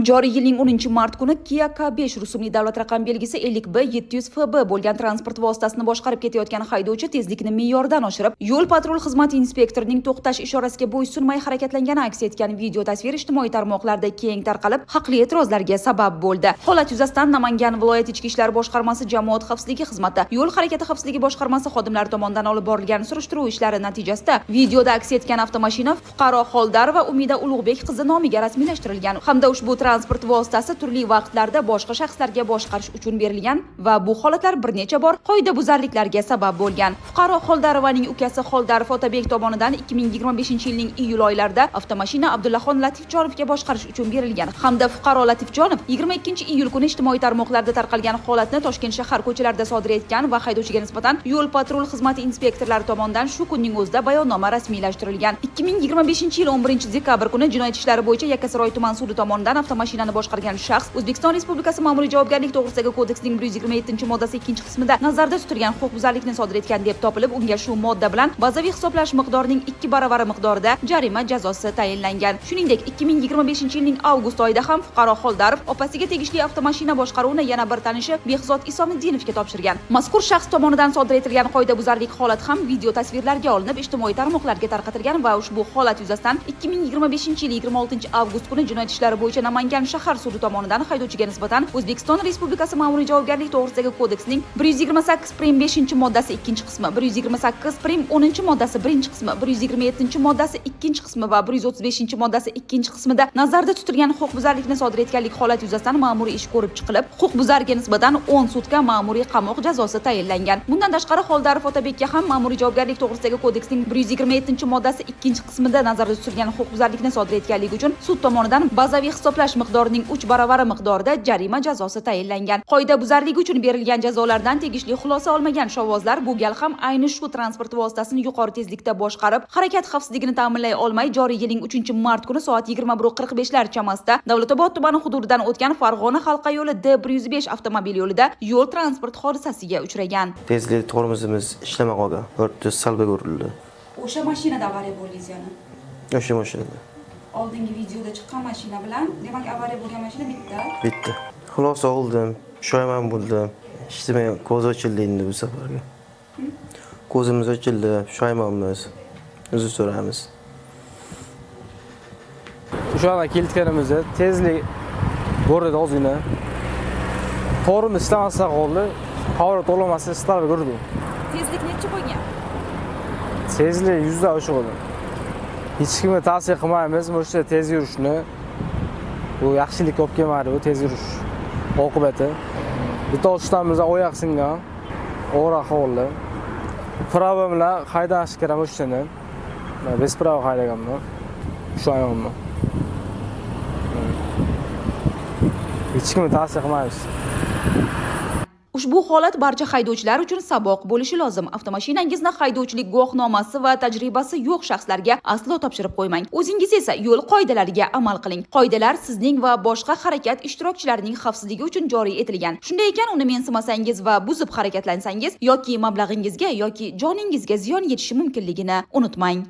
Joriy yilning 10-mart kuni Kia K5 rusumli davlat raqam belgisi 50B700FB bo'lgan transport vositasini boshqarib ketayotgan haydovchi tezlikni me'yordan oshirib, yo'l patrul xizmati inspektorining to'xtash ishorasiga bo'ysunmay harakatlangani aks etgan video tasvir ijtimoiy tarmoqlarda keng tarqalib, haqli e'tirozlarga sabab bo'ldi. Holat yuzasidan Namangan viloyat ichki ishlar boshqarmasi jamoat xavfsizligi xizmati, yo'l harakati xavfsizligi boshqarmasi xodimlari tomonidan olib borilgan surishtiruv ishlari natijasida videoda aks etgan avtomashina fuqaro Xoldar va Umida Ulug'bek qizi nomiga rasmiylashtirilgan hamda ushbu transport vositasi turli vaqtlarda boshqa shaxslarga boshqarish uchun berilgan va bu holatlar bir necha bor qoidabuzarliklarga sabab bo'lgan. Fuqaro Xoldarovaning ukasi Xoldarov Otabek tomonidan 2025-yilning iyul oylarida avtomashina Abdullaxon Latifjonovga boshqarish uchun berilgan hamda fuqaro Latifjonov 22-iyul kuni ijtimoiy tarmoqlarda tarqalgan holatni Toshkent shahar ko'chalarida sodir etgan va haydovchiga nisbatan yo'l patrul xizmati inspektorlari tomonidan shu kunning o'zida bayonnoma rasmiylashtirilgan. 2025-yil 11-dekabr kuni jinoyat ishlari bo'yicha Yakkasaroy tuman sudi tomonidan avtomashinani boshqargan shaxs O'zbekiston Respublikasi Ma'muriy javobgarlik to'g'risidagi kodeksning 127-moddasi 2-qismida nazarda tutilgan huquqbuzarlikni sodir etgan deb topilib, unga shu modda bilan bazaviy hisoblash miqdorining 2 baravari miqdorida jarima jazosi tayinlangan. Shuningdek, 2025-yilning avgust oyida ham fuqaro Xoldarov opasiga tegishli avtomashina boshqaruvini yana bir tanishi Behzod Isomidinovga topshirgan. Mazkur shaxs tomonidan sodir etilgan qoidabuzarlik holati ham video tasvirlarga olinib, ijtimoiy tarmoqlarga tarqatilgan va ushbu holat yuzasidan 2025-yil 26-avgust kuni jinoyat ishlari bo'yicha Namangan shahar sudi tomonidan haydovchiga nisbatan O'zbekiston Respublikasi Ma'muriy javobgarlik to'g'risidagi kodeksning 128-moddasi 2-qismi, 128-10-moddasi 1-qismi, 127-moddasi 2-qismi va 135-moddasi 2-qismida nazarda tutilgan huquqbuzarlikni sodir etganlik holat yuzasidan ma'muriy ish ko'rib chiqilib, huquqbuzarga nisbatan 10 sutka ma'muriy qamoq jazosi tayinlangan. Bundan tashqari Xoldarov Otabekka ham Ma'muriy javobgarlik to'g'risidagi kodeksning 127-moddasi 2-qismida nazarda tutilgan huquqbuzarlikni sodir etganligi uchun sud tomonidan bazaviy hisoblash miqdorining 3 baravari miqdorida jarima jazosi tayinlangan. Qoidabuzarlik uchun berilgan jazolardan tegishli xulosa olmagan shovvozlar bu gal ham ayni shu transport vositasini yuqori tezlikda boshqarib, harakat xavfsizligini ta'minlay olmay, joriy yilning 3-mart kuni soat 21:45lar chamasida Davlatobod tumani hududidan o'tgan Farg'ona halqa yo'li D105 avtomobil yo'lida yo'l transport hodisasiga uchragan. Tezlik tormozimiz ishlamay qolgan. 400 salbiga urildi. O'sha mashinada avariya bo'ldingiz yana? O'sha mashinada. Oldingi videoda chiqqan mashina bilan, demak avariya bo'lgan mashina bitta. Bitta. Xulosa oldim, pushaymon bo'ldim. Ishtimay ko'z ochildi endi bu safarga. Ko'zimiz ochildi, pushaymonmiz. Uzr so'raymiz. O'shanda kelganimizda tezlik bordi ozgina. To'g'rimi ishlamasa qoldi. Power to'lamasa istalab ko'rdim. Tezlik necha bo'lgan? Tezlik 100 da o'sha bo'ldi. Hech kimga tavsiya qilmaymiz o'sha tez yurishni. Bu yaxshilik olib kelmaydi, bu tez yurish oqibati. Bitta ushtamizda oyoq singan, og'ir ahvolda. Prava bilan haydash kerak o'shani. Biz prava haydaganman. Shu ayolman. Hech kimga tavsiya qilmaymiz. Ushbu holat barcha haydovchilar uchun saboq bo'lishi lozim. Avtomashinangizni haydovchilik guvohnomasi va tajribasi yo'q shaxslarga aslo topshirib qo'ymang. O'zingiz esa yo'l qoidalariga amal qiling. Qoidalar sizning va boshqa harakat ishtirokchilarining xavfsizligi uchun joriy etilgan. Shunday ekan, uni mensimasangiz va buzib harakatlansangiz yoki mablag'ingizga yoki joningizga ziyon yetishi mumkinligini unutmang.